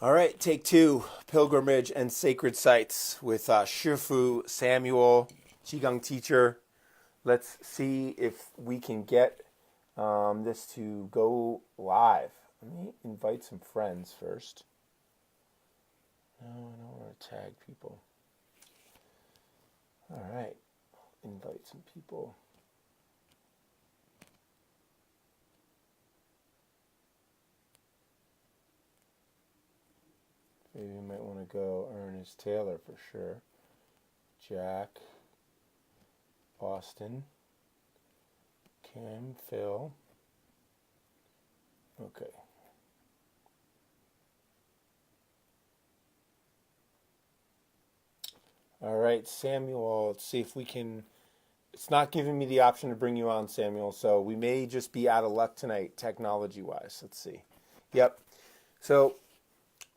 All right, take two, pilgrimage and sacred sites with Shifu Samuel, Qigong teacher. Let's see if we can get this to go live. Let me invite some friends first. No, I don't want to tag people. All right, invite some people. Maybe we might want to go Ernest Taylor for sure. Jack, Austin, Kim, Phil. Okay. All right, Samuel, let's see if we can. It's not giving me the option to bring you on, Samuel, so we may just be out of luck tonight, technology wise. Let's see. Yep. So,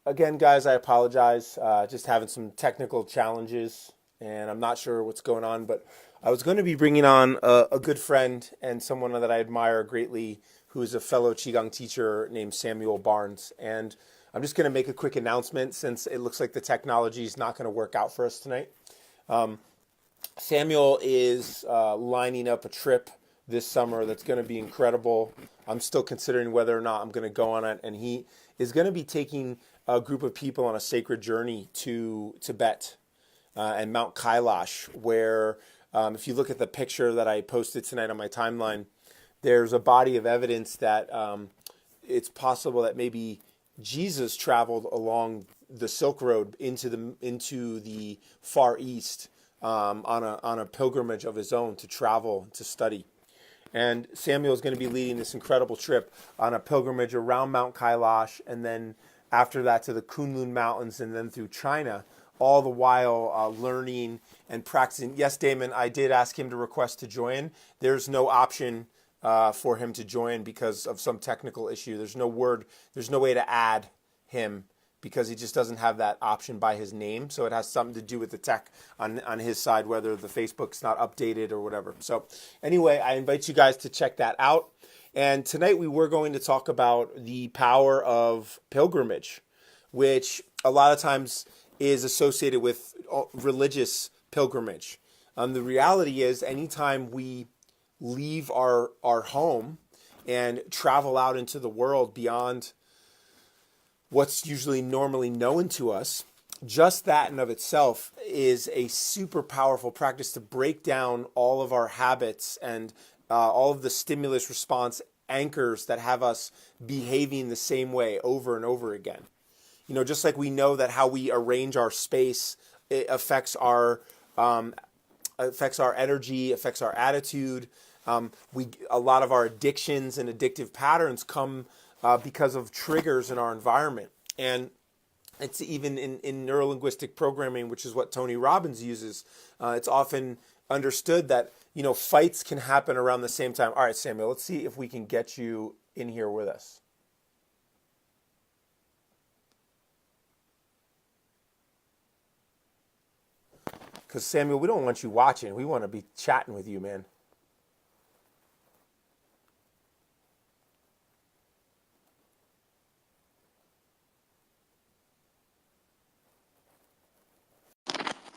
again, guys, I apologize. Just having some technical challenges, and I'm not sure what's going on, but I was going to be bringing on a good friend and someone that I admire greatly, who is a fellow Qigong teacher named Samuel Barnes. And I'm just going to make a quick announcement since it looks like the technology is not going to work out for us tonight. Samuel is lining up a trip this summer that's going to be incredible. I'm still considering whether or not I'm going to go on it, and he is going to be taking a group of people on a sacred journey to Tibet and Mount Kailash, where if you look at the picture that I posted tonight on my timeline, there's a body of evidence that it's possible that maybe Jesus traveled along the Silk Road into the Far East on a pilgrimage of his own to travel to study. And Samuel is going to be leading this incredible trip on a pilgrimage around Mount Kailash, and then after that to the Kunlun Mountains, and then through China, all the while learning and practicing. Yes, Damon, I did ask him to request to join. There's no option for him to join because of some technical issue. There's no way to add him because he just doesn't have that option by his name. So it has something to do with the tech on his side, whether the Facebook's not updated or whatever. So anyway, I invite you guys to check that out. And tonight we were going to talk about the power of pilgrimage, which a lot of times is associated with religious pilgrimage. The reality is anytime we leave our home and travel out into the world beyond what's usually normally known to us, just that in of itself is a super powerful practice to break down all of our habits and all of the stimulus response anchors that have us behaving the same way over and over again. You know, just like we know that how we arrange our space, it affects our energy, affects our attitude. A lot of our addictions and addictive patterns come because of triggers in our environment. And it's even in neurolinguistic programming, which is what Tony Robbins uses. It's often understood that, you know, fights can happen around the same time. All right, Samuel, let's see if we can get you in here with us. Because, Samuel, we don't want you watching. We want to be chatting with you, man.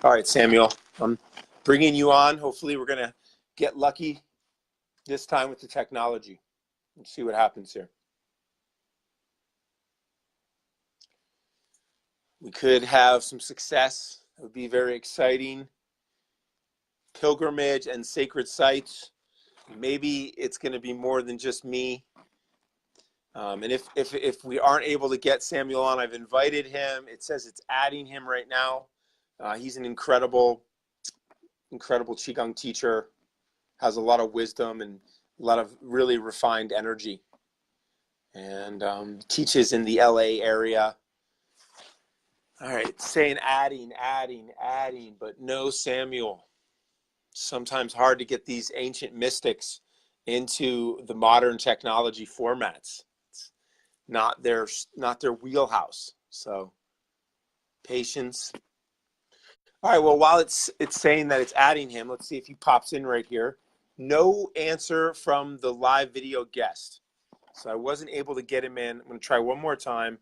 All right, Samuel, I'm bringing you on. Hopefully we're going to get lucky this time with the technology. Let's see what happens here. We could have some success. It would be very exciting. Pilgrimage and sacred sites. Maybe it's going to be more than just me. And if we aren't able to get Samuel on, I've invited him. It says it's adding him right now. He's an incredible Qigong teacher, has a lot of wisdom and a lot of really refined energy, and teaches in the LA area. All right, it's saying adding, but no Samuel. Sometimes hard to get these ancient mystics into the modern technology formats. It's not their wheelhouse. So patience. All right, well, while it's saying that it's adding him, let's see if he pops in right here. No answer from the live video guest. So I wasn't able to get him in. I'm going to try one more time.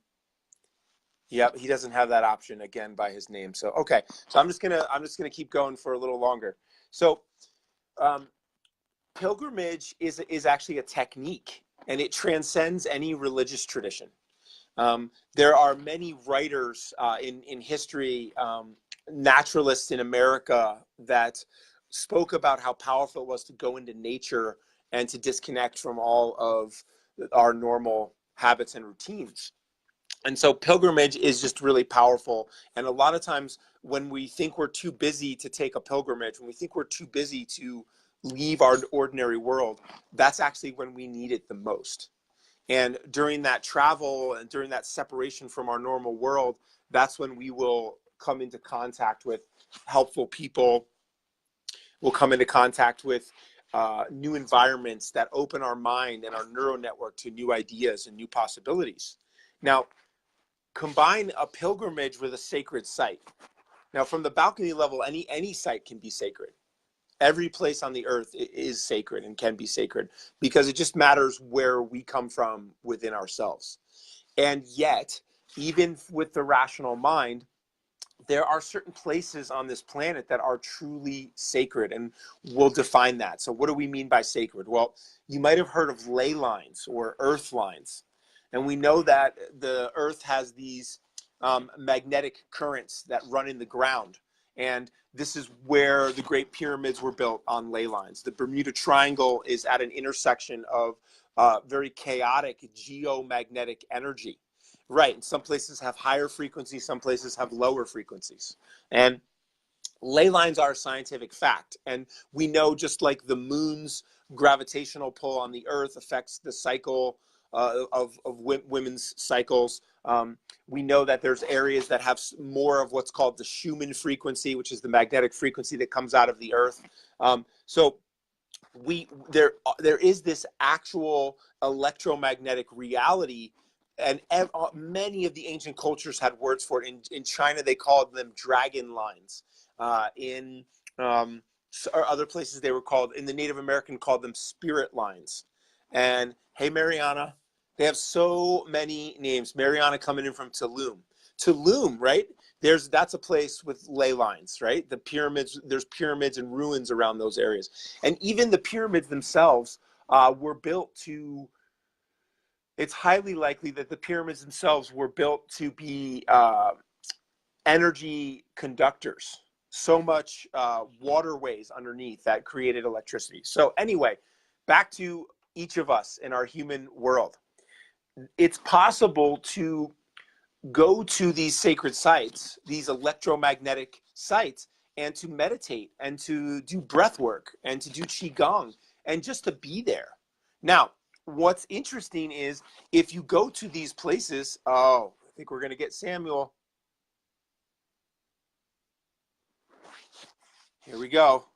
Yep, he doesn't have that option again by his name. So okay, so I'm just gonna keep going for a little longer. So um, pilgrimage is actually a technique, and it transcends any religious tradition. There are many writers in history, naturalists in America, that spoke about how powerful it was to go into nature and to disconnect from all of our normal habits and routines. And so pilgrimage is just really powerful. And a lot of times when we think we're too busy to take a pilgrimage, when we think we're too busy to leave our ordinary world, that's actually when we need it the most. And during that travel and during that separation from our normal world, that's when we will come into contact with helpful people. We'll come into contact with new environments that open our mind and our neural network to new ideas and new possibilities. Now, combine a pilgrimage with a sacred site. Now, from the balcony level, any site can be sacred. Every place on the earth is sacred and can be sacred, because it just matters where we come from within ourselves. And yet, even with the rational mind, there are certain places on this planet that are truly sacred, and we'll define that. So what do we mean by sacred? Well, you might have heard of ley lines or earth lines. And we know that the earth has these magnetic currents that run in the ground. And this is where the Great Pyramids were built, on ley lines. The Bermuda Triangle is at an intersection of very chaotic geomagnetic energy. Right. And some places have higher frequencies, some places have lower frequencies. And ley lines are a scientific fact. And we know, just like the moon's gravitational pull on the earth affects the cycle of women's cycles, we know that there's areas that have more of what's called the Schumann frequency, which is the magnetic frequency that comes out of the earth. So there is this actual electromagnetic reality, and many of the ancient cultures had words for it. In China, they called them dragon lines. In or other places, they were called, in the Native American, called them spirit lines. And hey, Mariana, they have so many names. Mariana coming in from Tulum. Tulum, right? That's a place with ley lines, right? The pyramids, there's pyramids and ruins around those areas. And even the pyramids themselves were built to, it's highly likely that the pyramids themselves were built to be energy conductors. So much waterways underneath that created electricity. So anyway, back to each of us in our human world. It's possible to go to these sacred sites, these electromagnetic sites, and to meditate and to do breath work and to do qigong and just to be there. Now, what's interesting is, if you go to these places, oh, I think we're going to get Samuel. Here we go.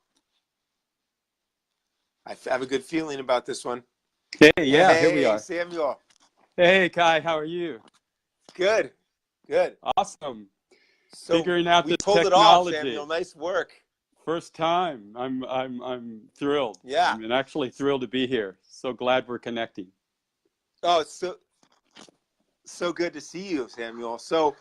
I have a good feeling about this one. Hey, yeah, here we Hey, are. Samuel. Hey, Kai, how are you? Good, good. Awesome. So Figuring out we this pulled it off, Samuel. technology. Nice work. First time. I'm thrilled. Yeah. I'm actually thrilled to be here. So glad we're connecting. Oh, it's so good to see you, Samuel. So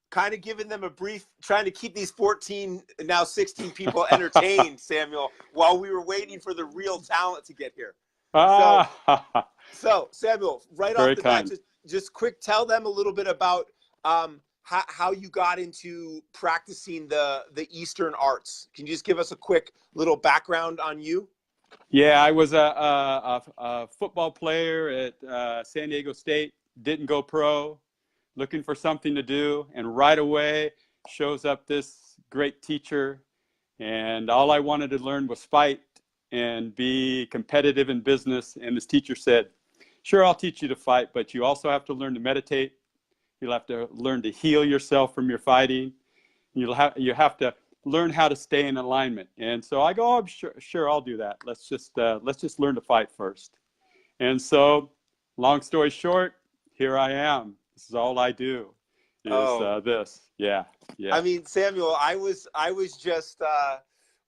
kind of giving them a brief, trying to keep these 14, now 16 people entertained, Samuel, while we were waiting for the real talent to get here. So, Ah, so Samuel, right off very the bat, kind. just quick, tell them a little bit about how you got into practicing the Eastern arts. Can you just give us a quick little background on you? Yeah, I was a football player at San Diego State, didn't go pro, looking for something to do, and right away shows up this great teacher, and all I wanted to learn was fight and be competitive in business. And this teacher said, sure, I'll teach you to fight, but you also have to learn to meditate. You'll have to learn to heal yourself from your fighting. You have to learn how to stay in alignment. And so I go, oh, sure, I'll do that. Let's just learn to fight first. And so, long story short, here I am. This is all I do, is Oh, this. Yeah, I yeah. mean, Samuel, I was just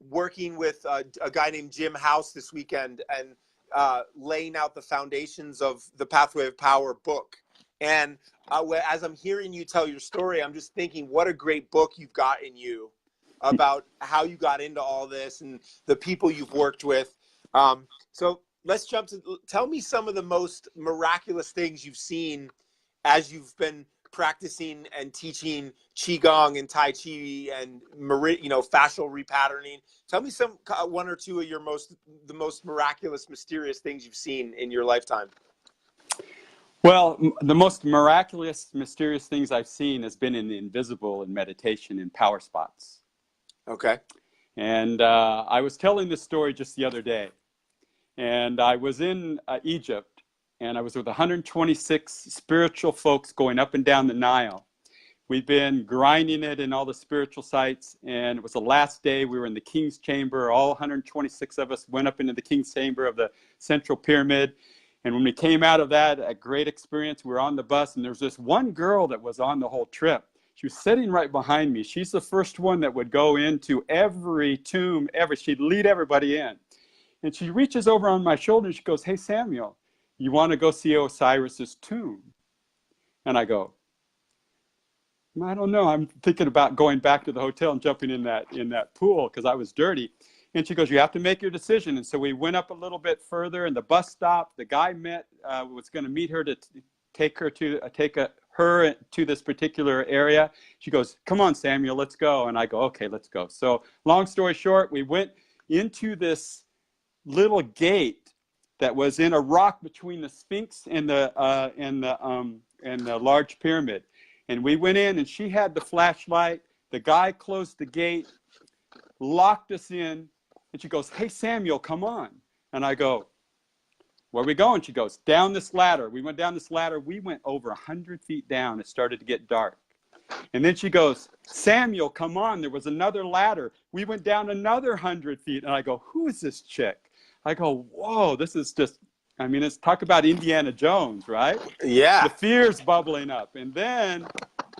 working with a guy named Jim House this weekend, and laying out the foundations of the Pathway of Power book. And as I'm hearing you tell your story, I'm just thinking, what a great book you've got in you about how you got into all this and the people you've worked with. So let's jump to, tell me some of the most miraculous things you've seen as you've been practicing and teaching Qigong and Tai Chi and, fascial repatterning. Tell me one or two of the most miraculous, mysterious things you've seen in your lifetime. Well, the most miraculous, mysterious things I've seen has been in the invisible in meditation in power spots. Okay. And I was telling this story just the other day. And I was in Egypt, and I was with 126 spiritual folks going up and down the Nile. We've been grinding it in all the spiritual sites, and it was the last day. We were in the King's Chamber. All 126 of us went up into the King's Chamber of the Central Pyramid. And when we came out of that, a great experience, we were on the bus, and there was this one girl that was on the whole trip. She was sitting right behind me. She's the first one that would go into every tomb ever. She'd lead everybody in. And she reaches over on my shoulder and she goes, "Hey, Samuel, you want to go see Osiris's tomb?" And I go, "I don't know. I'm thinking about going back to the hotel and jumping in that pool because I was dirty." And she goes, "You have to make your decision." And so we went up a little bit further, and the bus stopped. The guy was going to meet her to take her to this particular area. She goes, "Come on, Samuel, let's go." And I go, "Okay, let's go." So long story short, we went into this little gate that was in a rock between the Sphinx and the large pyramid. And we went in, and she had the flashlight. The guy closed the gate, locked us in, and she goes, "Hey, Samuel, come on." And I go, "Where are we going?" She goes, "Down this ladder." We went down this ladder. We went over 100 feet down. It started to get dark. And then she goes, "Samuel, come on." There was another ladder. We went down another 100 feet. And I go, "Who is this chick?" I go, "Whoa, this is just, it's talk about Indiana Jones, right?" Yeah. The fear's bubbling up. And then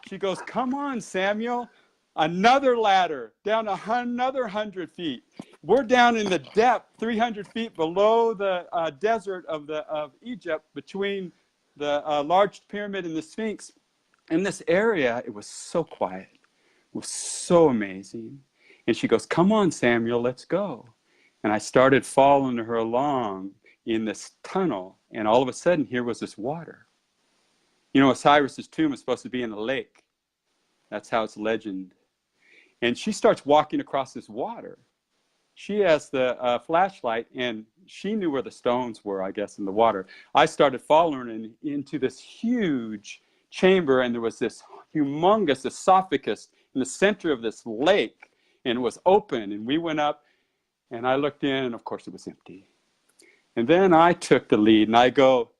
she goes, "Come on, Samuel." Another ladder, down another 100 feet. We're down in the depth, 300 feet below the desert of Egypt, between the large pyramid and the Sphinx. In this area, it was so quiet. It was so amazing. And she goes, "Come on, Samuel, let's go." And I started following her along in this tunnel. And all of a sudden, here was this water. Osiris's tomb is supposed to be in a lake. That's how it's legend. And she starts walking across this water. She has the flashlight, and she knew where the stones were, I guess, in the water. I started following her into this huge chamber, and there was this humongous esophagus in the center of this lake, and it was open. And we went up, and I looked in, and of course it was empty. And then I took the lead, and I go,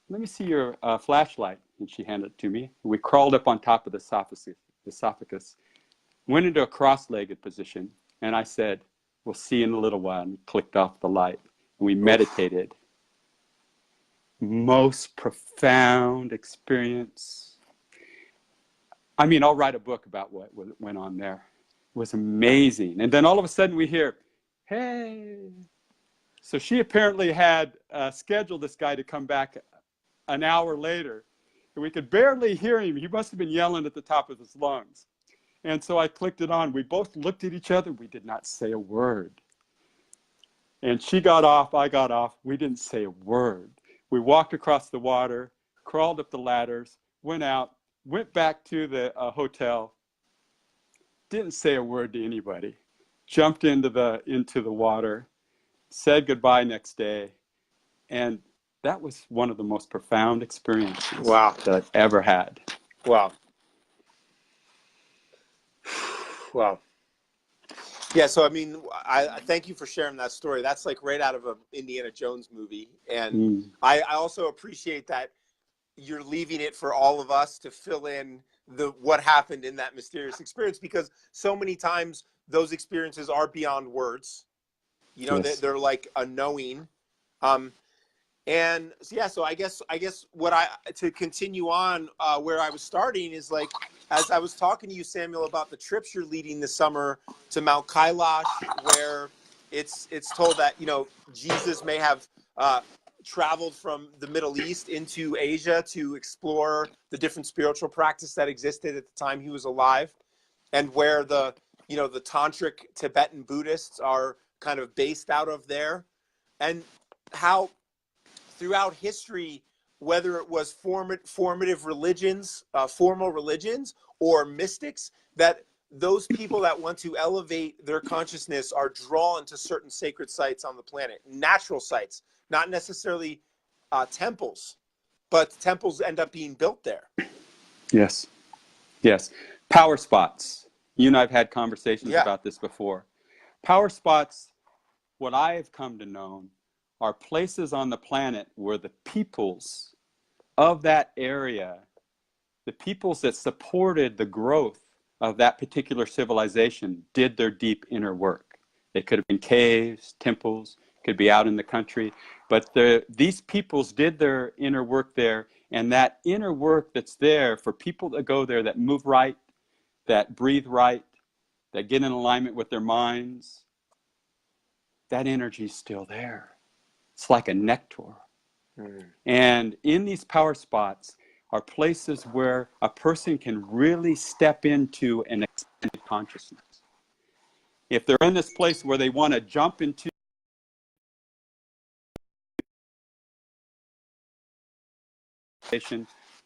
"Let me see your flashlight." And she handed it to me. We crawled up on top of the esophagus, went into a cross-legged position, and I said, "We'll see in a little while," and clicked off the light. And we meditated. Most profound experience. I'll write a book about what went on there. It was amazing. And then all of a sudden we hear, "Hey." So she apparently had scheduled this guy to come back an hour later. And we could barely hear him. He must have been yelling at the top of his lungs. And so I clicked it on. We both looked at each other. We did not say a word. And she got off. I got off. We didn't say a word. We walked across the water, crawled up the ladders, went out, went back to the hotel, didn't say a word to anybody, jumped into the water, said goodbye next day. And that was one of the most profound experiences that I've ever had. Wow. Wow. Yeah, so I thank you for sharing that story. That's like right out of an Indiana Jones movie. And I also appreciate that you're leaving it for all of us to fill in what happened in that mysterious experience, because so many times those experiences are beyond words. Yes. They're like a knowing. And so I guess to continue on where I was starting is, like, as I was talking to you, Samuel, about the trips you're leading this summer to Mount Kailash, where it's told that Jesus may have traveled from the Middle East into Asia to explore the different spiritual practice that existed at the time he was alive, and where the tantric Tibetan Buddhists are kind of based out of there, and how throughout history, whether it was formative religions, formal religions, or mystics, that those people that want to elevate their consciousness are drawn to certain sacred sites on the planet, natural sites, not necessarily temples, but temples end up being built there. Yes. Yes. Power spots. You and I have had conversations about this before. Power spots, what I have come to know, are places on the planet where the peoples of that area, the peoples that supported the growth of that particular civilization, did their deep inner work. They could have been caves, temples, could be out in the country, but these peoples did their inner work there, and that inner work that's there for people that go there, that move right, that breathe right, that get in alignment with their minds, that energy is still there. It's like a nectar. And in these power spots are places where a person can really step into an expanded consciousness. If they're in this place where they want to jump into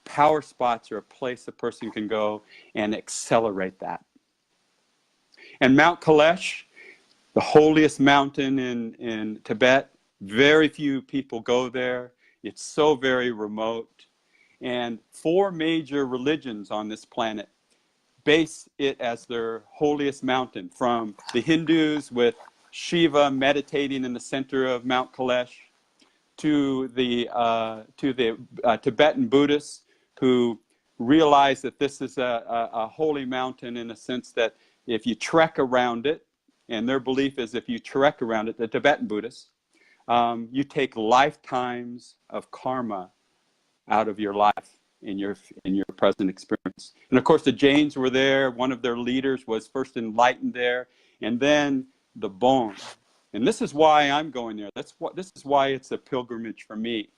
power spots are a place a person can go and accelerate that. And Mount Kailash, the holiest mountain in Tibet, very few people go there. It's so very remote. And 4 major religions on this planet base it as their holiest mountain, from the Hindus with Shiva meditating in the center of Mount Kailash, to the Tibetan Buddhists, who realize that this is a holy mountain in a sense that if you trek around it, and their belief is if you trek around it, the Tibetan Buddhists, you take lifetimes of karma out of your life in your present experience. And of course, the Jains were there. One of their leaders was first enlightened there, and then the Bon. And this is why I'm going there. This is why it's a pilgrimage for me,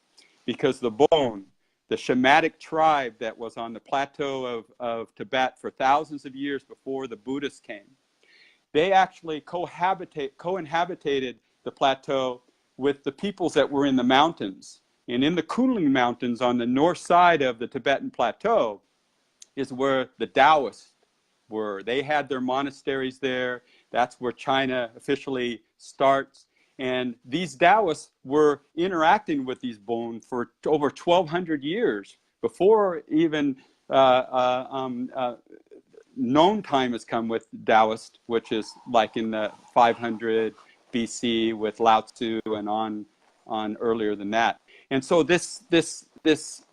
because the Bon, the Shamatic tribe that was on the plateau of Tibet for thousands of years before the Buddhists came, they actually co-inhabited the plateau with the peoples that were in the mountains. And in the Kunlun Mountains on the north side of the Tibetan plateau is where the Taoists were. They had their monasteries there. That's where China officially starts. And these Taoists were interacting with these Bon for over 1,200 years before even known time has come with Taoist, which is like in the 500 BC with Lao Tzu and on earlier than that. And so this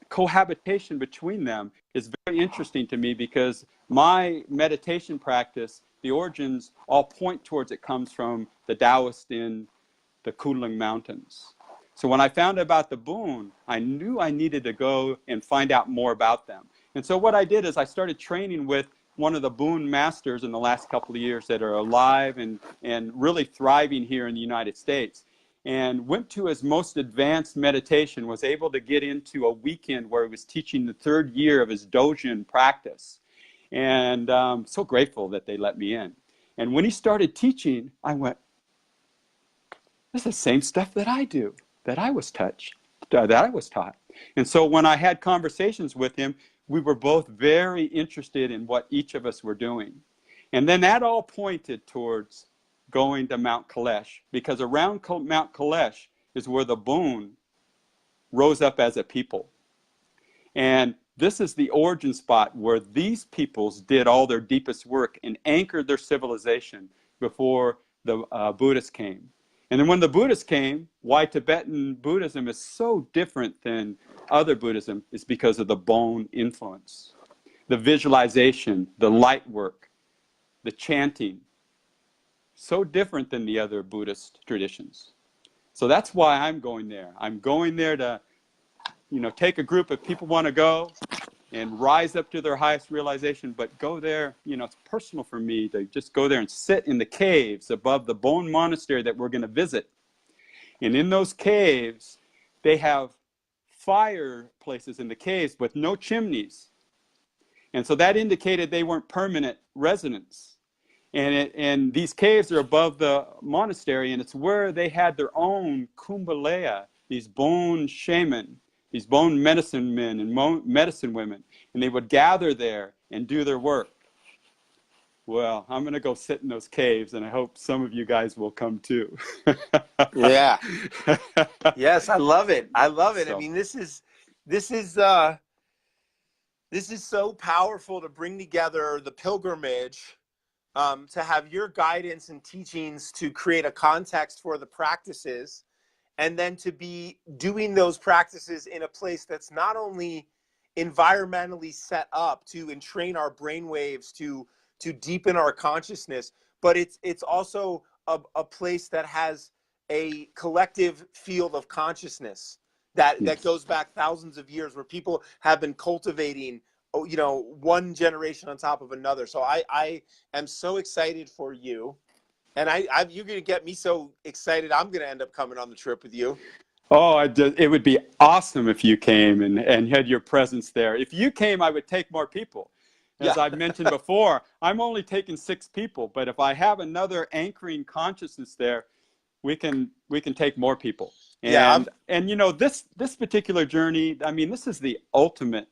cohabitation between them is very interesting to me, because my meditation practice, the origins all point towards it comes from the Taoist in the Kunlun Mountains. So when I found out about the Bon, I knew I needed to go and find out more about them. And so what I did is I started training with one of the Bon masters in the last couple of years that are alive and really thriving here in the United States, and went to his most advanced meditation, was able to get into a weekend where he was teaching the 3rd year of his Dogen practice. And so grateful that they let me in. And when he started teaching, I went, this is the same stuff that I do, that I was taught. And so when I had conversations with him, we were both very interested in what each of us were doing. And then that all pointed towards going to Mount Kailash, because around Mount Kailash is where the Bon rose up as a people. And this is the origin spot where these peoples did all their deepest work and anchored their civilization before the Buddhists came. And then when the Buddhists came, why Tibetan Buddhism is so different than other Buddhism is because of the Bon influence. The visualization, the light work, the chanting, so different than the other Buddhist traditions. So that's why I'm going there. I'm going there to, take a group of people want to go and rise up to their highest realization, but go there, it's personal for me to just go there and sit in the caves above the Bon monastery that we're going to visit. And in those caves, they have fireplaces in the caves with no chimneys. And so that indicated they weren't permanent residents. And these caves are above the monastery, and it's where they had their own kumbhalaya, these bone shaman, these bone medicine men and medicine women, and they would gather there and do their work. Well, I'm going to go sit in those caves, and I hope some of you guys will come too. Yeah. Yes, I love it. I love it. So. I mean, this is so powerful to bring together the pilgrimage, to have your guidance and teachings to create a context for the practices, and then to be doing those practices in a place that's not only environmentally set up to entrain our brainwaves to deepen our consciousness, but it's also a place that has a collective field of consciousness that goes back thousands of years, where people have been cultivating, one generation on top of another. So I am so excited for you, and you're going to get me so excited. I'm going to end up coming on the trip with you. Oh, it would be awesome if you came and had your presence there. If you came, I would take more people. As I've mentioned before, I'm only taking 6 people, but if I have another anchoring consciousness there, we can take more people. And this particular journey, I mean, this is the ultimate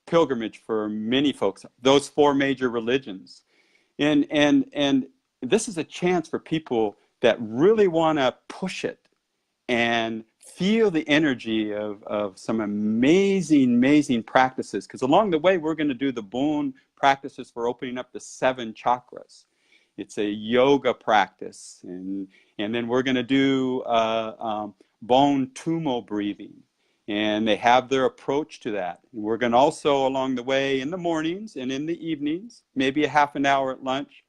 pilgrimage for many folks, those 4 major religions. And this is a chance for people that really want to push it and feel the energy of some amazing practices. Because along the way, we're going to do the Bone practices for opening up the 7 chakras. It's a yoga practice. And then we're going to do Bone Tumo breathing. And they have their approach to that. And we're going to also, along the way, in the mornings and in the evenings, maybe a half an hour at lunch,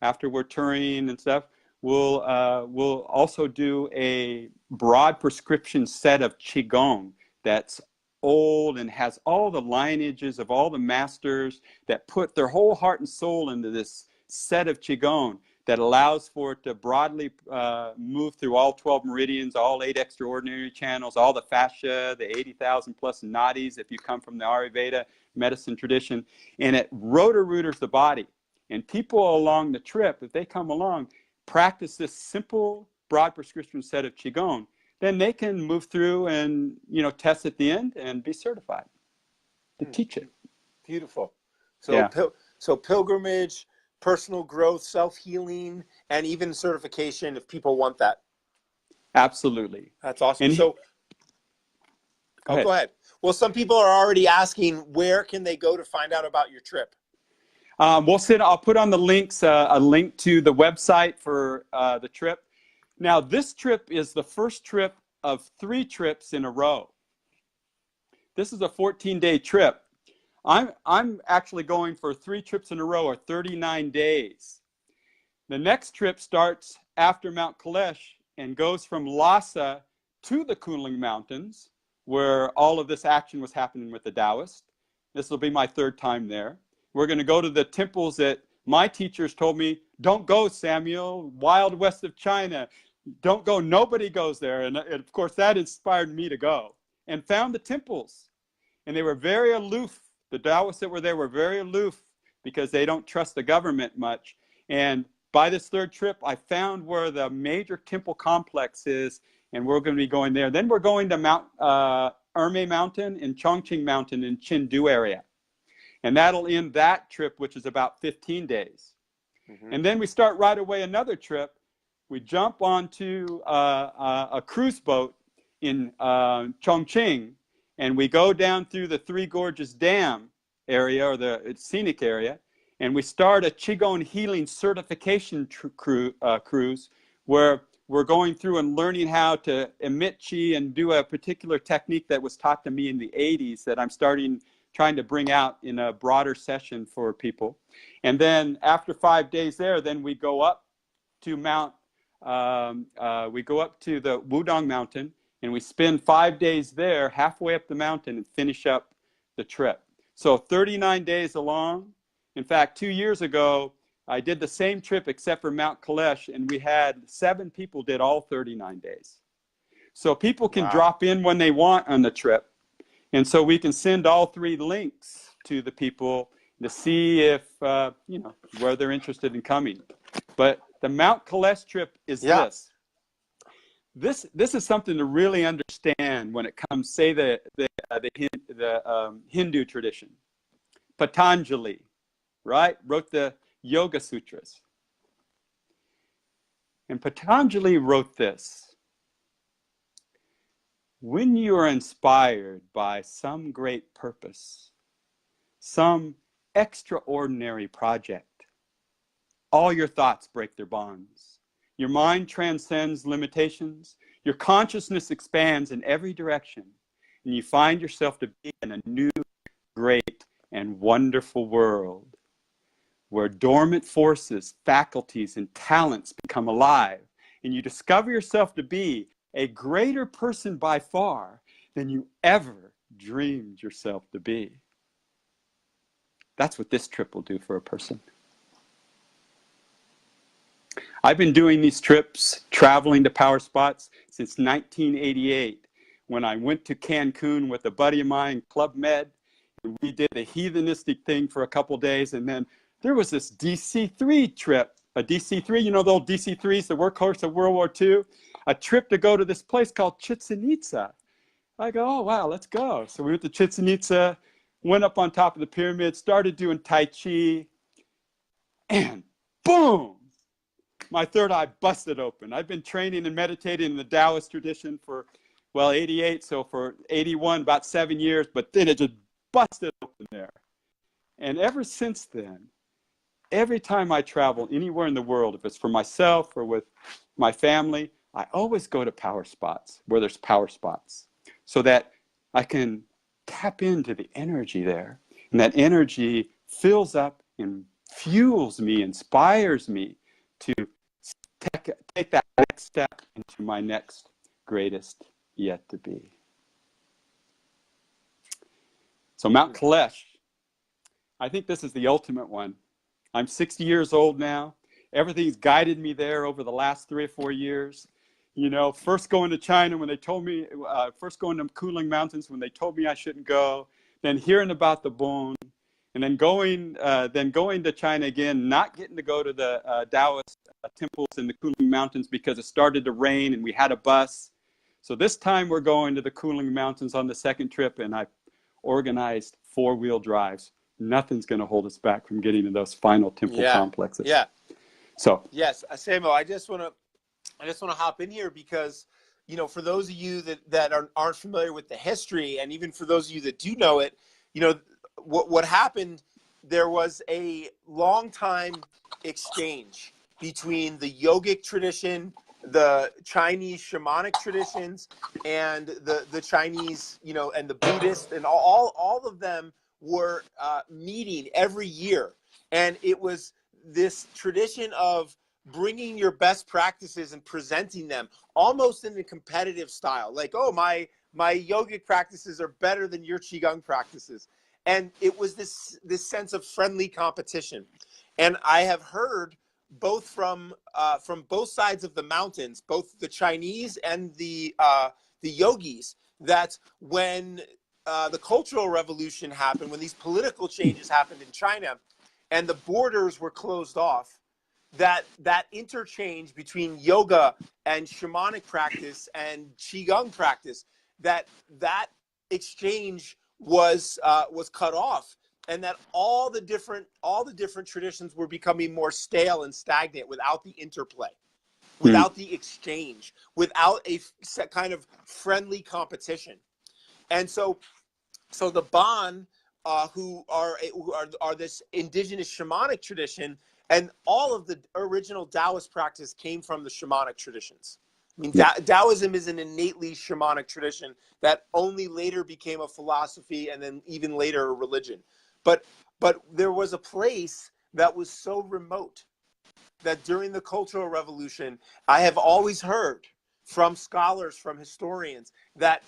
after we're touring and stuff, we'll also do a broad prescription set of Qigong that's old and has all the lineages of all the masters that put their whole heart and soul into this set of Qigong that allows for it to broadly move through all 12 meridians, all 8 extraordinary channels, all the fascia, the 80,000 plus nadis if you come from the Ayurveda medicine tradition, and it rotor-rooters the body. And people along the trip, if they come along, practice this simple broad prescription set of Qigong, then they can move through and test at the end and be certified to teach it. Beautiful. So pilgrimage, personal growth, self-healing, and even certification if people want that. Absolutely. That's awesome. And go ahead. Well, some people are already asking, where can they go to find out about your trip? I'll put on the links a link to the website for the trip. Now, this trip is the first trip of 3 trips in a row. This is a 14-day trip. I'm actually going for 3 trips in a row, or 39 days. The next trip starts after Mount Kailash and goes from Lhasa to the Kunlun Mountains, where all of this action was happening with the Taoists. This will be my 3rd time there. We're going to go to the temples that my teachers told me, don't go, Samuel, wild west of China. Don't go. Nobody goes there. And of course, that inspired me to go, and found the temples. And they were very aloof. The Taoists that were there were very aloof because they don't trust the government much. And by this 3rd trip, I found where the major temple complex is, and we're going to be going there. Then we're going to Mount Ermei Mountain and Chongqing Mountain in Chengdu area. And that'll end that trip, which is about 15 days. Mm-hmm. And then we start right away another trip. We jump onto a cruise boat in Chongqing, and we go down through the Three Gorges Dam area, or the scenic area, and we start a Qigong healing certification cruise, where we're going through and learning how to emit Qi and do a particular technique that was taught to me in the 80s that I'm trying to bring out in a broader session for people. And then after 5 days there, then we go up to the Wudong Mountain, and we spend 5 days there, halfway up the mountain, and finish up the trip. So 39 days along. In fact, 2 years ago, I did the same trip except for Mount Kailash, and we had 7 people did all 39 days. So people can Wow. drop in when they want on the trip. And so we can send all 3 links to the people to see if, where they're interested in coming. But the Mount Kalesh trip is Yeah. This is something to really understand when it comes, say, the Hindu tradition. Patanjali, right, wrote the Yoga Sutras. And Patanjali wrote this: when you are inspired by some great purpose, some extraordinary project, all your thoughts break their bonds. Your mind transcends limitations. Your consciousness expands in every direction. And you find yourself to be in a new, great, and wonderful world where dormant forces, faculties, and talents become alive. And you discover yourself to be a greater person by far than you ever dreamed yourself to be. That's what this trip will do for a person. I've been doing these trips, traveling to power spots, since 1988, when I went to Cancun with a buddy of mine, Club Med, and we did a heathenistic thing for a couple days, and then there was this DC-3 trip, a DC-3, you know the old DC-3s, the workhorse of World War II, a trip to go to this place called Chichen Itza. I go, oh, wow, let's go. So we went to Chichen Itza, went up on top of the pyramid, started doing Tai Chi, and boom! My third eye busted open. I've been training and meditating in the Taoist tradition for, 88, so for 81, about 7 years, but then it just busted open there. And ever since then, every time I travel anywhere in the world, if it's for myself or with my family, I always go to power spots, where there's power spots, so that I can tap into the energy there. And that energy fills up and fuels me, inspires me to take that next step into my next greatest yet to be. So Mount Kalesh, I think this is the ultimate one. I'm 60 years old now. Everything's guided me there over the last 3 or 4 years. You know, first going to China when they told me, first going to Kuling Mountains when they told me I shouldn't go, then hearing about the Bon, and then going to China again, not getting to go to the Taoist temples in the Kuling Mountains because it started to rain and we had a bus. So this time we're going to the Kuling Mountains on the second trip, and I organized 4-wheel drives. Nothing's going to hold us back from getting to those final temple complexes. Yeah. So Yes, Samuel, I just want to hop in here because, you know, for those of you that aren't familiar with the history, and even for those of you that do know it, you know, what happened, there was a long time exchange between the yogic tradition, the Chinese shamanic traditions, and the Chinese, you know, and the Buddhist, and all of them were meeting every year. And it was this tradition of bringing your best practices and presenting them almost in a competitive style. Like, oh, my yogic practices are better than your Qigong practices. And it was this sense of friendly competition. And I have heard both from both sides of the mountains, both the Chinese and the yogis, that when the Cultural Revolution happened, when these political changes happened in China and the borders were closed off, that interchange between yoga and shamanic practice and Qigong practice, that exchange was cut off, and that all the different traditions were becoming more stale and stagnant without the interplay, without the exchange, without a kind of friendly competition. And so the Bon, who are this indigenous shamanic tradition, and all of the original Taoist practice came from the shamanic traditions. I mean, Taoism is an innately shamanic tradition that only later became a philosophy, and then even later a religion. But there was a place that was so remote that during the Cultural Revolution, I have always heard from scholars, from historians, that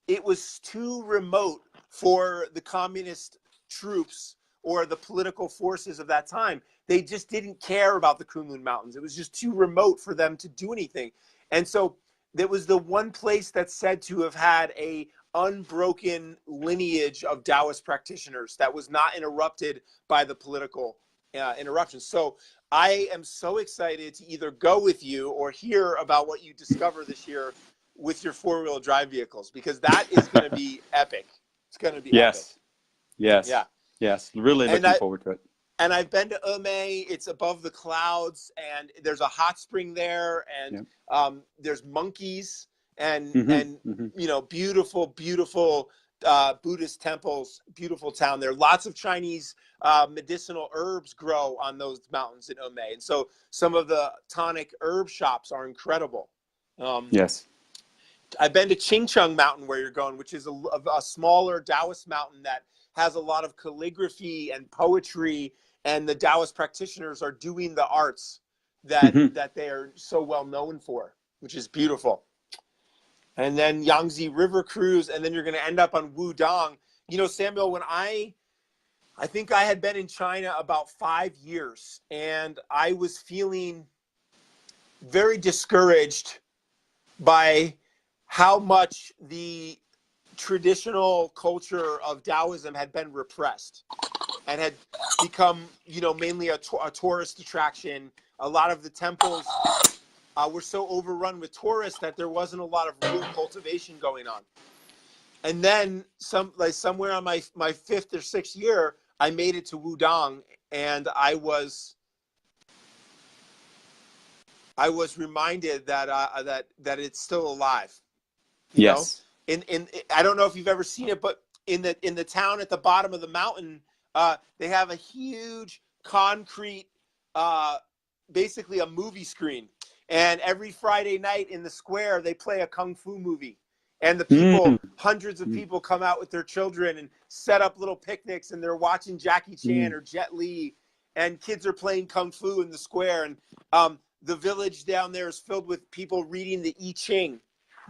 it was too remote for the communist troops or the political forces of that time. They just didn't care about the Kunlun Mountains. It was just too remote for them to do anything. And so that was the one place that's said to have had a unbroken lineage of Taoist practitioners that was not interrupted by the political interruptions. So I am so excited to either go with you or hear about what you discover this year with your four-wheel drive vehicles, because that is going to be epic. It's going to be epic. Yes. Yeah. Yes. Really looking forward to it. And I've been to Ome. It's above the clouds, and there's a hot spring there, and there's monkeys, and you know, beautiful Buddhist temples. Beautiful town there. Lots of Chinese medicinal herbs grow on those mountains in Ome, and so some of the tonic herb shops are incredible. Yes. I've been to Chingcheng Mountain, where you're going, which is a smaller Taoist mountain that has a lot of calligraphy and poetry, and the Taoist practitioners are doing the arts that they are so well known for, which is beautiful. And then Yangtze River cruise, and then you're going to end up on Wudong. You know, Samuel, when I think I had been in China about 5 years, and I was feeling very discouraged by how much the traditional culture of Taoism had been repressed and had become, you know, mainly a tourist attraction. A lot of the temples were so overrun with tourists that there wasn't a lot of real cultivation going on. And then somewhere on my 5th or 6th year, I made it to Wudong, and I was reminded that it's still alive. You know? In I don't know if you've ever seen it, but in the town at the bottom of the mountain, they have a huge concrete, basically a movie screen. And every Friday night in the square, they play a kung fu movie. And the people, hundreds of people, come out with their children and set up little picnics, and they're watching Jackie Chan or Jet Li, and kids are playing kung fu in the square. And the village down there is filled with people reading the I Ching,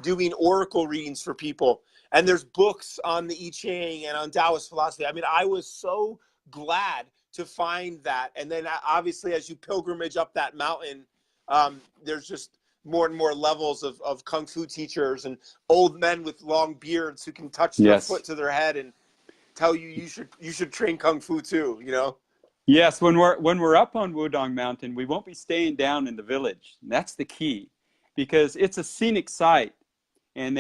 doing oracle readings for people. And there's books on the I Ching and on Taoist philosophy. I mean, I was so glad to find that. And then obviously, as you pilgrimage up that mountain, there's just more and more levels of kung fu teachers and old men with long beards who can touch their foot to their head and tell you should train kung fu too, you know? Yes, when we're up on Wudong Mountain, we won't be staying down in the village. That's the key, because it's a scenic site, and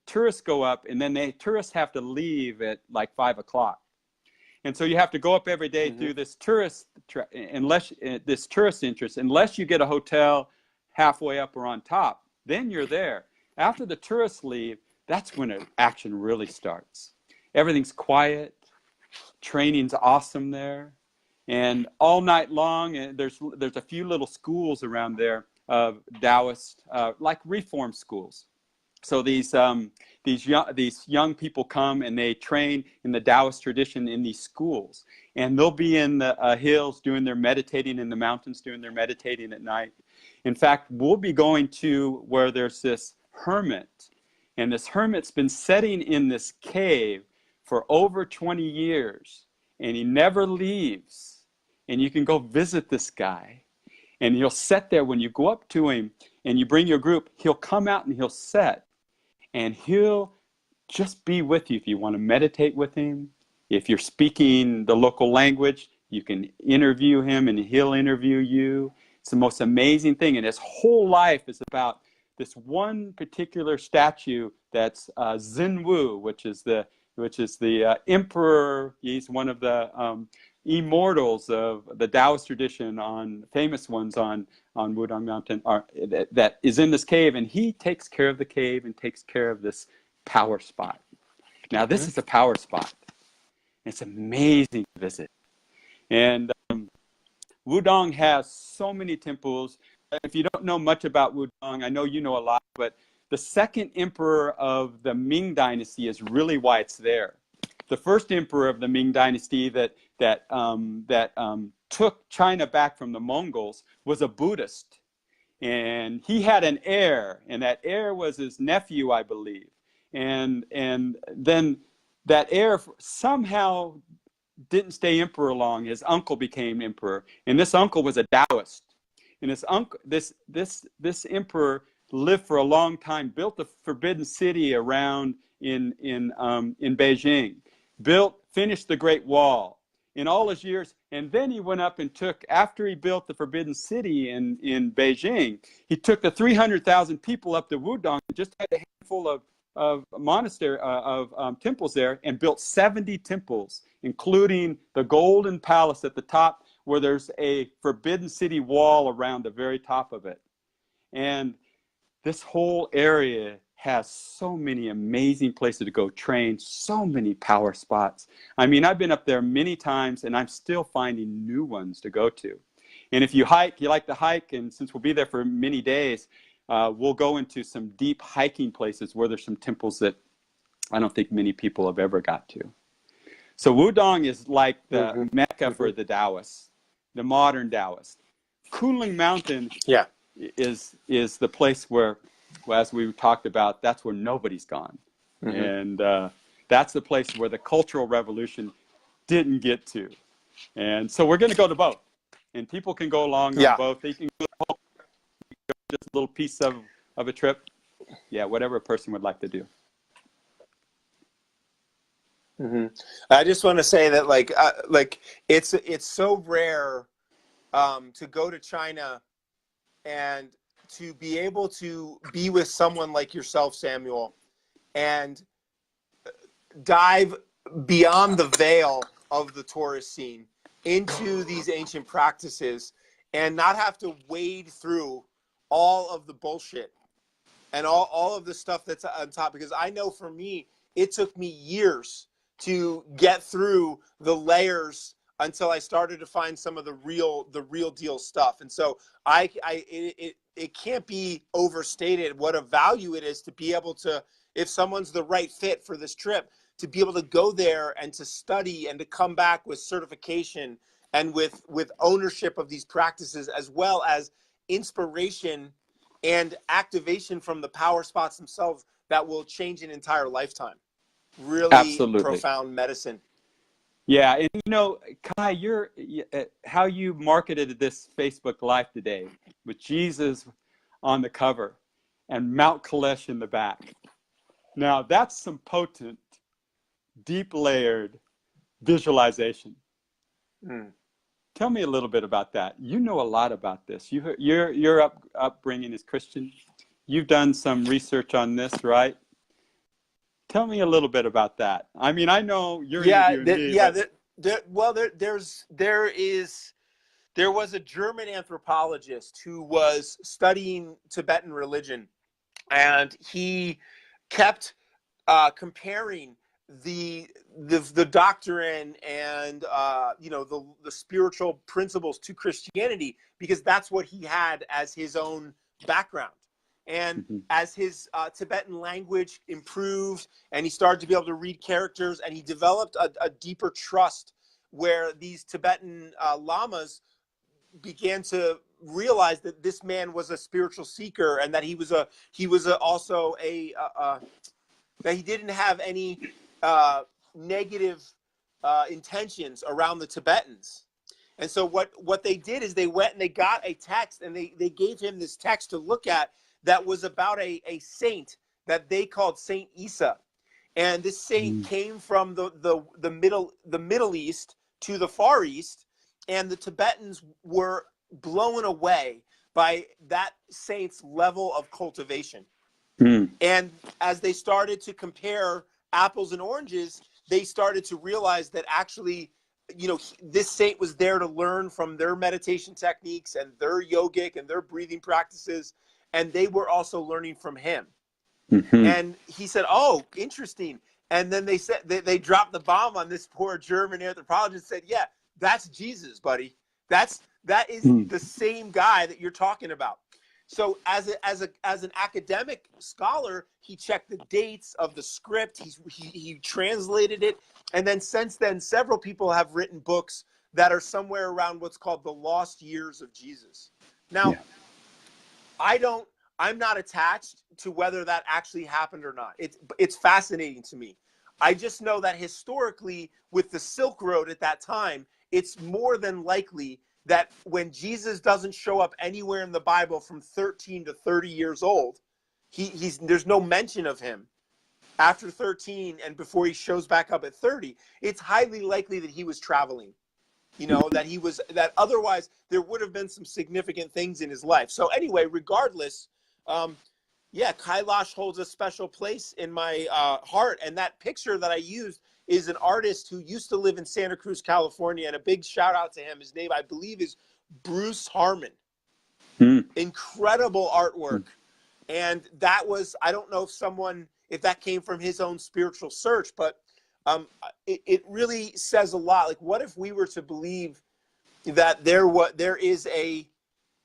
tourists go up, and then tourists have to leave at like 5 o'clock. And so you have to go up every day through this tourist interest, unless you get a hotel halfway up or on top, then you're there. After the tourists leave, that's when action really starts. Everything's quiet, training's awesome there, and all night long, and there's a few little schools around there of Taoist, like reform schools. So these young people come and they train in the Taoist tradition in these schools, and they'll be in the hills doing their meditating, in the mountains doing their meditating at night. In fact, we'll be going to where there's this hermit, and this hermit's been sitting in this cave for over 20 years, and he never leaves. And you can go visit this guy, and he'll sit there. When you go up to him and you bring your group, he'll come out and he'll sit, and he'll just be with you. If you want to meditate with him, if you're speaking the local language, you can interview him and he'll interview you. It's the most amazing thing. And his whole life is about this one particular statue that's Xinwu, which is the emperor. He's one of the immortals of the Taoist tradition, famous ones on Wudong Mountain, that is in this cave, and he takes care of the cave and takes care of this power spot. Now, this is a power spot. It's amazing to visit. And Wudong has so many temples. If you don't know much about Wudong, I know you know a lot, but the second emperor of the Ming Dynasty is really why it's there. The first emperor of the Ming Dynasty that took China back from the Mongols was a Buddhist. And he had an heir, and that heir was his nephew, I believe. And then that heir somehow didn't stay emperor long. His uncle became emperor, and this uncle was a Taoist. And this emperor lived for a long time, built the Forbidden City around in Beijing, finished the Great Wall in all his years. And then he went up and after he built the Forbidden City in Beijing, he took the 300,000 people up to Wudong, just had a handful of temples there, and built 70 temples, including the Golden Palace at the top, where there's a Forbidden City wall around the very top of it. And this whole area has so many amazing places to go train, so many power spots. I mean, I've been up there many times, and I'm still finding new ones to go to. And if you like to hike, and since we'll be there for many days, we'll go into some deep hiking places where there's some temples that I don't think many people have ever got to. So Wudong is like the Mecca for the Taoists, the modern Taoists. Kunlun Mountain is the place where, well, as we talked about, that's where nobody's gone. And that's the place where the Cultural Revolution didn't get to. And so we're going to go to both. And people can go along on both. They can go just a little piece of a trip. Yeah, whatever a person would like to do. I just want to say that like it's so rare to go to China and to be able to be with someone like yourself, Samuel, and dive beyond the veil of the tourist scene into these ancient practices and not have to wade through all of the bullshit and all of the stuff that's on top. Because I know for me, it took me years to get through the layers until I started to find some of the real deal stuff. And so it can't be overstated what a value it is to be able to, if someone's the right fit for this trip, to be able to go there and to study and to come back with certification and with ownership of these practices, as well as inspiration and activation from the power spots themselves that will change an entire lifetime. Really Absolutely. Profound medicine. Yeah, and you know, Kai, how you marketed this Facebook Live today with Jesus on the cover and Mount Kalesh in the back. Now, that's some potent, deep layered visualization. Tell me a little bit about that. You know a lot about this. Your upbringing is Christian. You've done some research on this, right? Tell me a little bit about that. I mean, I know you're interviewing me. There was a German anthropologist who was studying Tibetan religion, and he kept comparing the doctrine and the spiritual principles to Christianity, because that's what he had as his own background. And as his Tibetan language improved and he started to be able to read characters, and he developed a deeper trust where these Tibetan lamas began to realize that this man was a spiritual seeker, and that he was also that he didn't have any negative intentions around the Tibetans. And so what they did is they went and they got a text, and they gave him this text to look at that was about a saint that they called Saint Isa. And this saint came from the Middle East to the Far East, and the Tibetans were blown away by that saint's level of cultivation. And as they started to compare apples and oranges, they started to realize that actually, this saint was there to learn from their meditation techniques and their yogic and their breathing practices, and they were also learning from him. And he said, "Oh, interesting." And then they said they dropped the bomb on this poor German anthropologist. Said, "Yeah, that's Jesus, buddy. That is the same guy that you're talking about." So as an academic scholar, he checked the dates of the script. He translated it, and then since then, several people have written books that are somewhere around what's called the lost years of Jesus. Now, I'm not attached to whether that actually happened or not. It's fascinating to me. I just know that historically, with the Silk Road at that time, it's more than likely that when Jesus doesn't show up anywhere in the Bible from 13 to 30 years old, there's no mention of him after 13 and before he shows back up at 30. It's highly likely that he was traveling, that otherwise there would have been some significant things in his life. So anyway, regardless, Kailash holds a special place in my heart. And that picture that I used is an artist who used to live in Santa Cruz, California. And a big shout out to him. His name, I believe, is Bruce Harmon. Incredible artwork. And that was, I don't know if that came from his own spiritual search, but it really says a lot. Like, what if we were to believe that there is a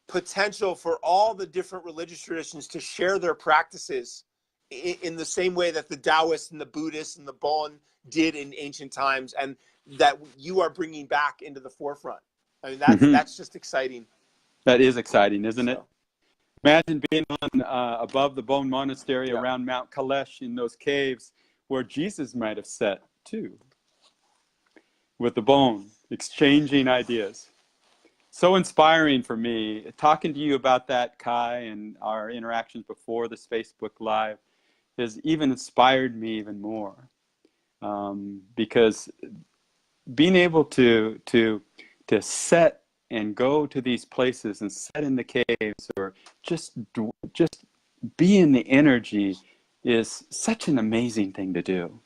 potential for all the different religious traditions to share their practices in the same way that the Taoists and the Buddhists and the Bon did in ancient times, and that you are bringing back into the forefront. I mean, that's just exciting. That is exciting, isn't it? Imagine being on above the Bon Monastery around Mount Kailash in those caves where Jesus might have sat too, with the Bon, exchanging ideas. So inspiring for me. Talking to you about that, Kai, and our interactions before this Facebook Live has even inspired me even more. Because being able to set and go to these places and sit in the caves or just be in the energy is such an amazing thing to do.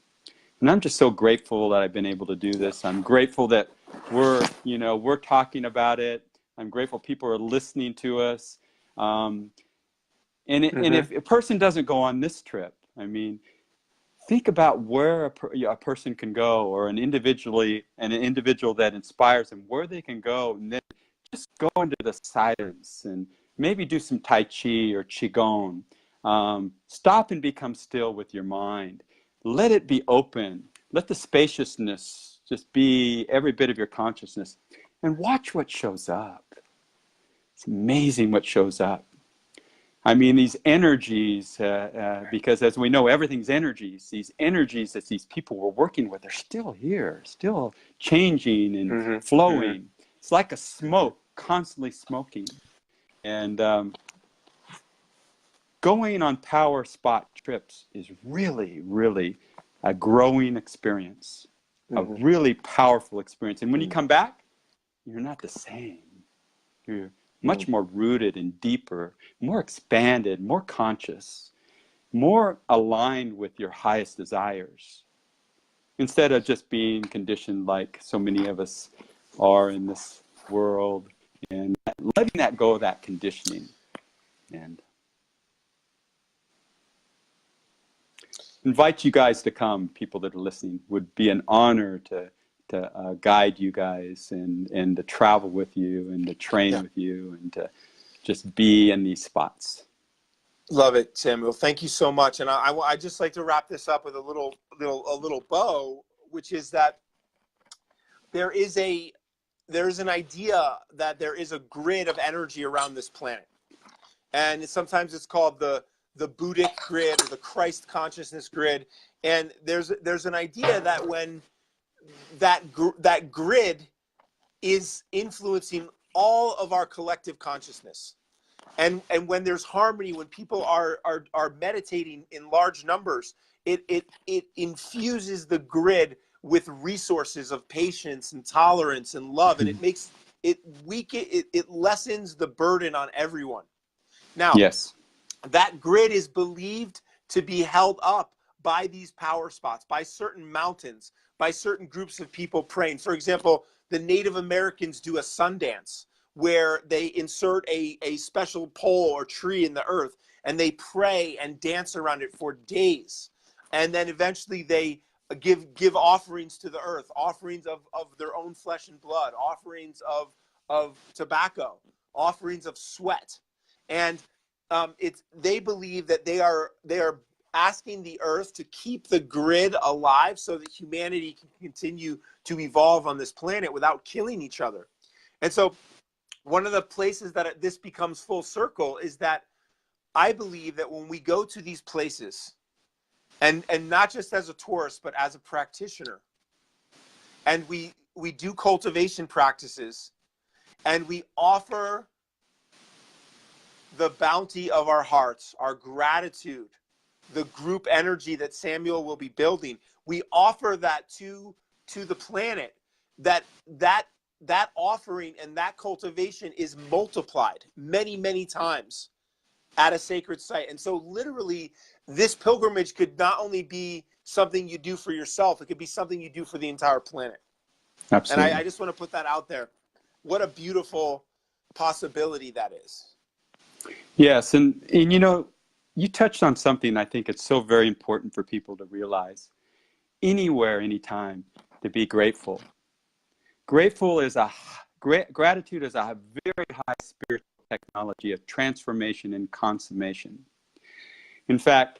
And I'm just so grateful that I've been able to do this. I'm grateful that we're talking about it. I'm grateful people are listening to us. And if a person doesn't go on this trip, I mean, think about where a person can go, or an individual that inspires them, where they can go, and then just go into the silence and maybe do some Tai Chi or Qigong. Stop and become still with your mind. Let it be open. Let the spaciousness just be every bit of your consciousness, and watch what shows up. It's amazing what shows up. I mean, these energies, because as we know, everything's energies. These energies that these people were working with are still here, still changing and flowing. It's like a smoke, constantly smoking. And going on power spot trips is really, really a growing experience, a really powerful experience. And when you come back, you're not the same. You're much more rooted and deeper, more expanded, more conscious, more aligned with your highest desires, instead of just being conditioned like so many of us are in this world, and letting that go of that conditioning. And invite you guys to come, people that are listening. Would be an honor to guide you guys and to travel with you and to train with you and to just be in these spots. Love it, Samuel. Thank you so much. And I just like to wrap this up with a little bow, which is that there is an idea that there is a grid of energy around this planet, and sometimes it's called the Buddhic grid or the Christ consciousness grid. And there's an idea that when that grid is influencing all of our collective consciousness, and when there's harmony, when people are meditating in large numbers, it infuses the grid with resources of patience and tolerance and love, and it lessens the burden on everyone. Now, that grid is believed to be held up by these power spots, by certain mountains, by certain groups of people praying. For example, the Native Americans do a sun dance where they insert a special pole or tree in the earth, and they pray and dance around it for days. And then eventually they give offerings to the earth, offerings of their own flesh and blood, offerings of tobacco, offerings of sweat. And they believe that they are asking the earth to keep the grid alive so that humanity can continue to evolve on this planet without killing each other. And so one of the places that this becomes full circle is that I believe that when we go to these places, and not just as a tourist, but as a practitioner, and we do cultivation practices, and we offer the bounty of our hearts, our gratitude, the group energy that Samuel will be building. We offer that to the planet. That offering and that cultivation is multiplied many, many times at a sacred site. And so literally this pilgrimage could not only be something you do for yourself, it could be something you do for the entire planet. Absolutely. And I just want to put that out there. What a beautiful possibility that is. Yes, and you know, you touched on something I think it's so very important for people to realize. Anywhere, anytime, to be grateful. Gratitude is a very high spiritual technology of transformation and consummation. In fact,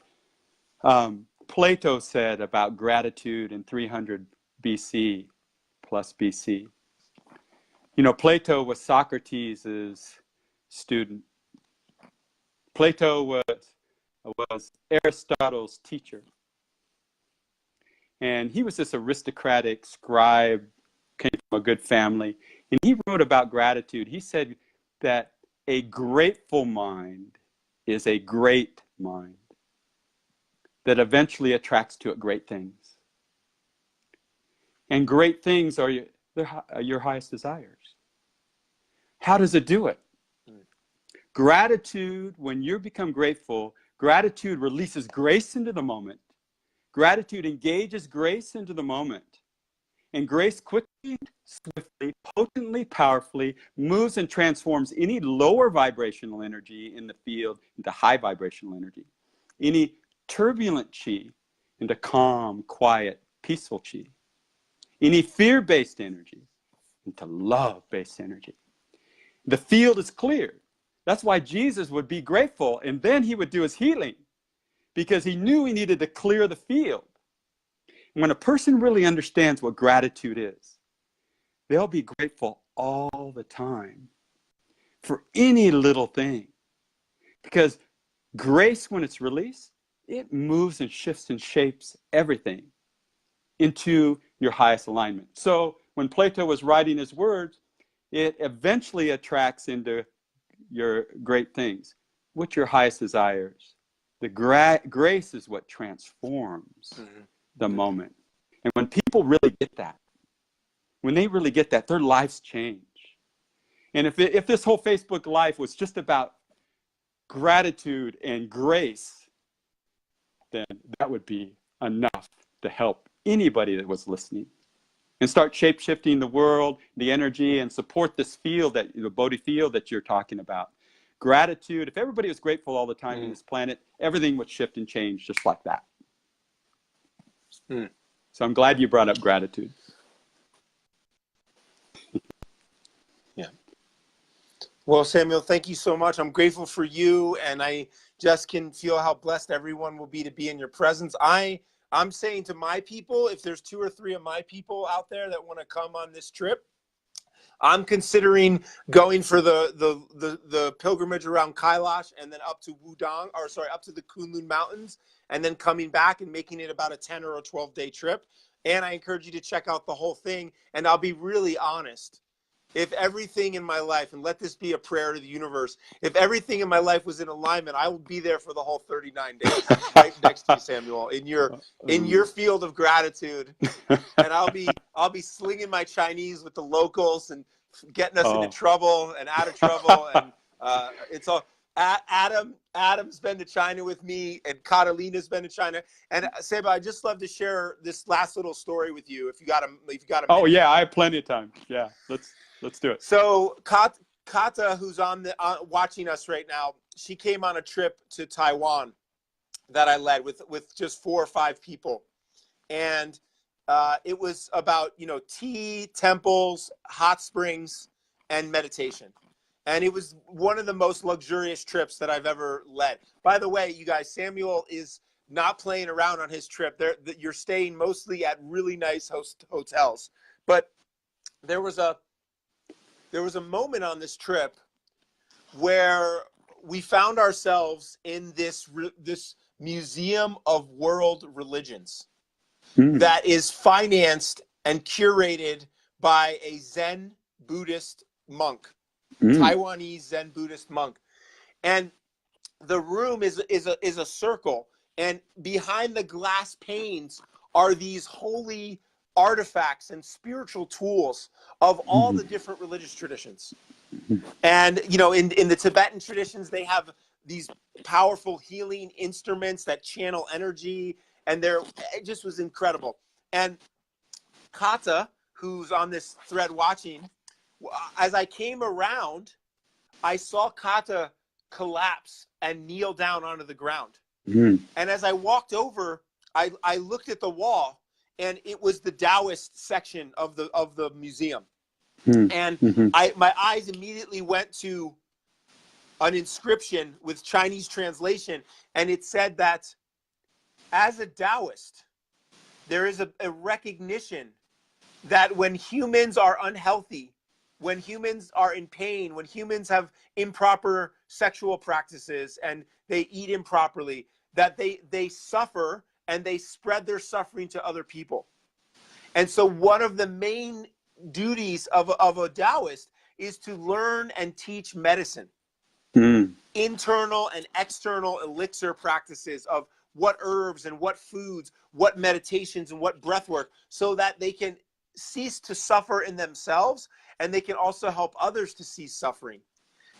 Plato said about gratitude in 300 BC plus BC. You know, Plato was Socrates' student. Plato was Aristotle's teacher. And he was this aristocratic scribe, came from a good family. And he wrote about gratitude. He said that a grateful mind is a great mind that eventually attracts to it great things. And great things are your highest desires. How does it do it? Gratitude, when you become grateful, gratitude releases grace into the moment. Gratitude engages grace into the moment. And grace quickly, swiftly, potently, powerfully moves and transforms any lower vibrational energy in the field into high vibrational energy. Any turbulent chi into calm, quiet, peaceful chi. Any fear-based energy into love-based energy. The field is cleared. That's why Jesus would be grateful, and then he would do his healing, because he knew he needed to clear the field. And when a person really understands what gratitude is, they'll be grateful all the time for any little thing. Because grace, when it's released, it moves and shifts and shapes everything into your highest alignment. So when Plato was writing his words, it eventually attracts into your great things. What's your highest desires? The grace is what transforms the moment. And when people really get that, when they really get that, their lives change. And if this whole Facebook Live was just about gratitude and grace, then that would be enough to help anybody that was listening. And start shape-shifting the world, the energy, and support this field, the Bodhi field that you're talking about. Gratitude, if everybody was grateful all the time on this planet, everything would shift and change just like that. So I'm glad you brought up gratitude. Yeah. Well, Samuel, thank you so much. I'm grateful for you, and I just can feel how blessed everyone will be to be in your presence. I'm saying to my people, if there's 2 or 3 of my people out there that want to come on this trip, I'm considering going for the pilgrimage around Kailash and then up to up to the Kunlun Mountains, and then coming back and making it about a 10 or a 12-day trip. And I encourage you to check out the whole thing. And I'll be really honest. If everything in my life, and let this be a prayer to the universe, if everything in my life was in alignment, I will be there for the whole 39 days, right next to you, Samuel, in your field of gratitude. And I'll be slinging my Chinese with the locals and getting us into trouble and out of trouble. And it's all Adam's been to China with me, and Catalina's been to China. And Seba, I'd just love to share this last little story with you, if you got a minute. Yeah, I have plenty of time. Yeah, let's do it. So Kata, who's watching us right now, she came on a trip to Taiwan that I led with just 4 or 5 people, and it was about tea, temples, hot springs, and meditation. And it was one of the most luxurious trips that I've ever led. By the way, you guys, Samuel is not playing around on his trip. You're staying mostly at really nice hotels. But there was a moment on this trip where we found ourselves in this museum of world religions that is financed and curated by a Zen Buddhist monk Taiwanese Zen Buddhist monk. And the room is a circle, and behind the glass panes are these holy artifacts and spiritual tools of all the different religious traditions. And in the Tibetan traditions, they have these powerful healing instruments that channel energy, and it just was incredible. And Kata, who's on this thread watching, as I came around, I saw Kata collapse and kneel down onto the ground. And as I walked over, I looked at the wall, and it was the Taoist section of the museum. And my eyes immediately went to an inscription with Chinese translation, and it said that as a Taoist, there is a recognition that when humans are unhealthy, when humans are in pain, when humans have improper sexual practices and they eat improperly, that they suffer and they spread their suffering to other people. And so one of the main duties of a Taoist is to learn and teach medicine, internal and external elixir practices of what herbs and what foods, what meditations and what breath work, so that they can cease to suffer in themselves, and they can also help others to cease suffering.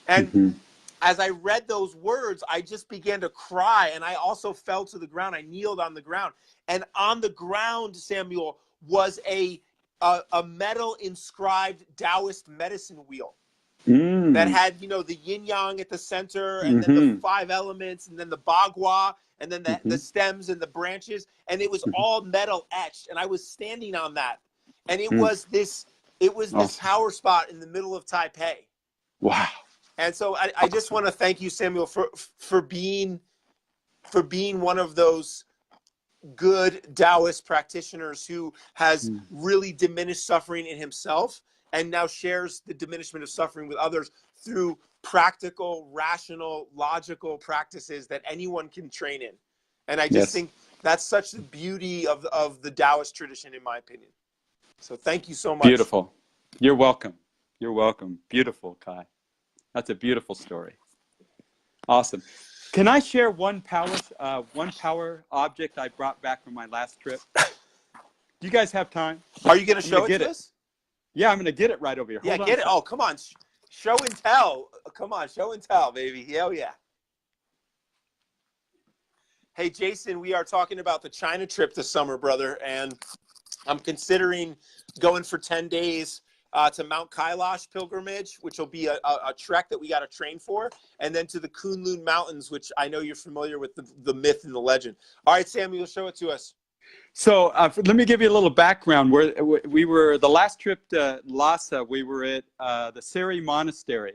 And as I read those words, I just began to cry, and I also fell to the ground. I kneeled on the ground, and on the ground, Samuel, was a metal inscribed Taoist medicine wheel that had, the yin yang at the center, and then the 5 elements, and then the bagua, and then the stems and the branches, and it was all metal etched, and I was standing on that, and it was this power spot in the middle of Taipei. Wow. And so I just want to thank you, Samuel, for being one of those good Taoist practitioners who has really diminished suffering in himself and now shares the diminishment of suffering with others through practical, rational, logical practices that anyone can train in. And I just think that's such the beauty of the Taoist tradition, in my opinion. So thank you so much. Beautiful. You're welcome. You're welcome. Beautiful, Kai. That's a beautiful story. Awesome. Can I share one power object I brought back from my last trip? Do you guys have time? Are you going to show it to us? Yeah, I'm going to get it right over here. Hold on. Get it. Oh, come on. Show and tell. Come on. Show and tell, baby. Hell yeah. Hey, Jason, we are talking about the China trip this summer, brother. And I'm considering going for 10 days to Mount Kailash pilgrimage, which will be a trek that we got to train for, and then to the Kunlun Mountains, which I know you're familiar with the myth and the legend. All right, Samuel, show it to us. So let me give you a little background. We were the last trip to Lhasa. We were at the Seri Monastery,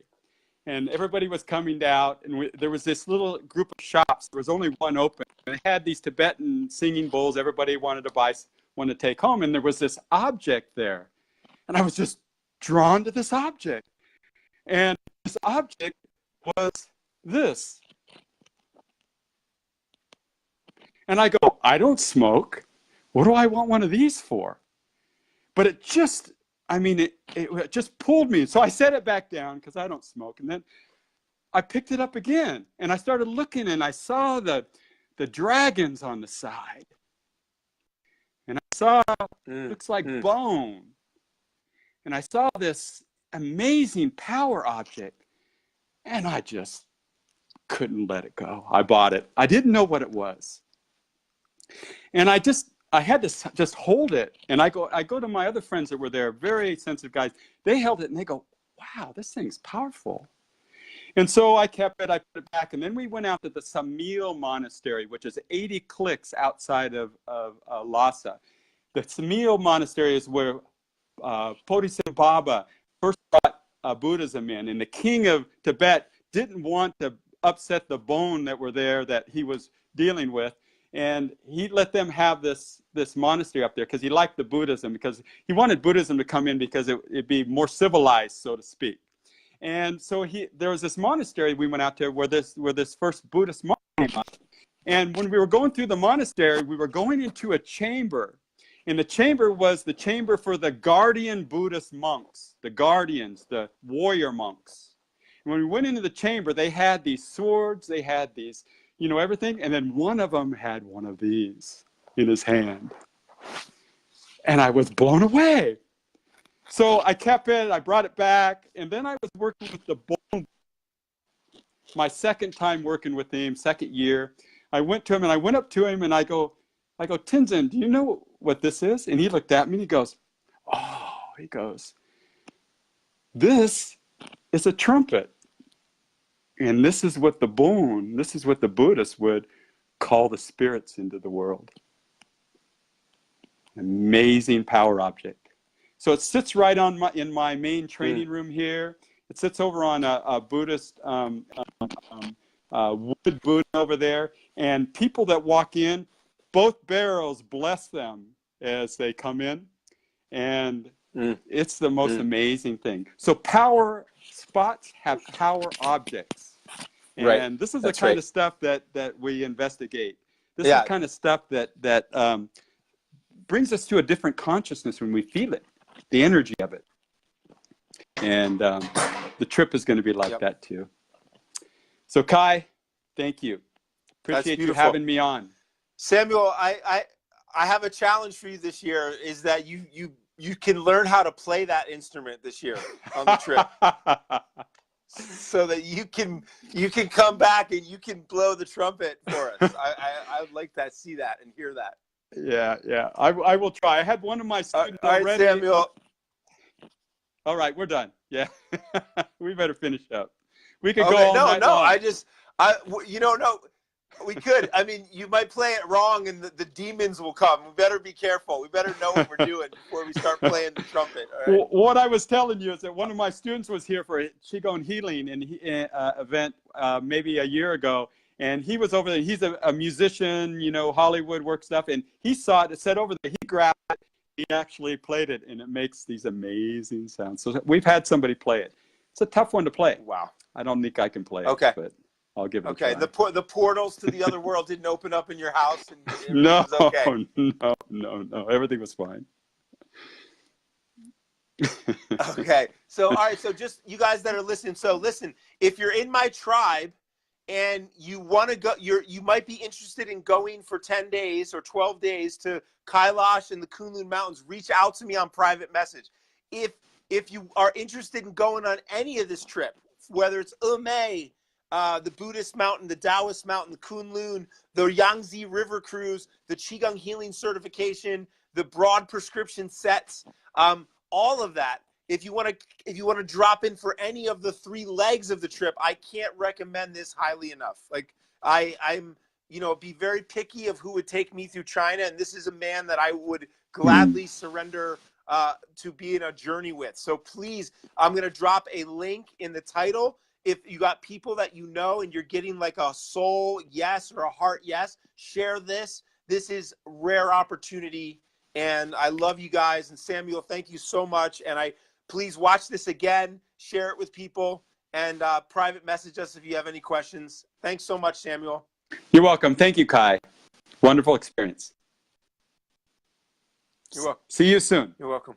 and everybody was coming out, and there was this little group of shops. There was only one open. And they had these Tibetan singing bowls. Everybody wanted to buy one to take home, and there was this object there, and I was just drawn to this object, and this object was this. And I go, I don't smoke. What do I want one of these for? But it just, it just pulled me. So I set it back down because I don't smoke. And then I picked it up again, and I started looking, and I saw the dragons on the side. And I saw, looks like bone. And I saw this amazing power object, and I just couldn't let it go. I bought it. I didn't know what it was. And I had to just hold it. And I go to my other friends that were there, very sensitive guys. They held it, and they go, wow, this thing's powerful. And so I kept it, I put it back, and then we went out to the Samil Monastery, which is 80 clicks outside of Lhasa. The Samil Monastery is where Bodhisattva first brought Buddhism in, and the king of Tibet didn't want to upset the bone that were there that he was dealing with, and he let them have this monastery up there because he liked the Buddhism, because he wanted Buddhism to come in because it'd be more civilized, so to speak. And so there was this monastery we went out to where this first Buddhist monk came up. And when we were going through the monastery, we were going into a chamber. And the chamber was the chamber for the guardian Buddhist monks, the guardians, the warrior monks. And when we went into the chamber, they had these swords, they had these, everything. And then one of them had one of these in his hand. And I was blown away. So I kept it, I brought it back, and then I was working with the Bon. My second time working with him, second year. I went to him and I went up to him and I go, Tenzin, do you know what this is? And he looked at me and he goes, this is a trumpet. And this is what the Buddhists would call the spirits into the world. Amazing power object. So it sits right in my main training room here. It sits over on a Buddhist wood Buddha over there. And people that walk in, both barrels bless them as they come in. And it's the most amazing thing. So power spots have power objects. And this is the kind of stuff that we investigate. This is the kind of stuff that brings us to a different consciousness when we feel it, the energy of it. And the trip is going to be like that too. So Kai, thank you. Appreciate you having me on. Samuel, I have a challenge for you this year, is that you can learn how to play that instrument this year on the trip. So that you can come back and you can blow the trumpet for us. I would like to see that and hear that. Yeah. I will try. I had one of my students all right, already. Samuel. All right, we're done. Yeah. We better finish up. We could go all night long. No, we could. I mean, you might play it wrong and the demons will come. We better be careful. We better know what we're doing before we start playing the trumpet. All right? What I was telling you is that one of my students was here for a Qigong healing event maybe a year ago. And he was over there. He's a musician, Hollywood work stuff. And he saw it. It said over there. He grabbed it. He actually played it. And it makes these amazing sounds. So we've had somebody play it. It's a tough one to play. Wow. I don't think I can play it. Okay. But I'll give it a try. The portals to the other world didn't open up in your house? And No. Everything was fine. Okay. So, all right. So just you guys that are listening. So listen, if you're in my tribe, and you want to go, you might be interested in going for 10 days or 12 days to Kailash and the Kunlun Mountains, reach out to me on private message. If you are interested in going on any of this trip, whether it's Umei, the Buddhist mountain, the Taoist mountain, the Kunlun, the Yangtze River cruise, the Qigong healing certification, the broad prescription sets, all of that. If you want to drop in for any of the 3 legs of the trip, I can't recommend this highly enough. Like I'm be very picky of who would take me through China, and this is a man that I would gladly surrender to be in a journey with. So please, I'm going to drop a link in the title. If you got people that you know and you're getting like a soul yes or a heart yes, share this. This is rare opportunity, and I love you guys. And Samuel, thank you so much. And please watch this again, share it with people, and private message us if you have any questions. Thanks so much, Samuel. You're welcome. Thank you, Kai. Wonderful experience. You're welcome. See you soon. You're welcome.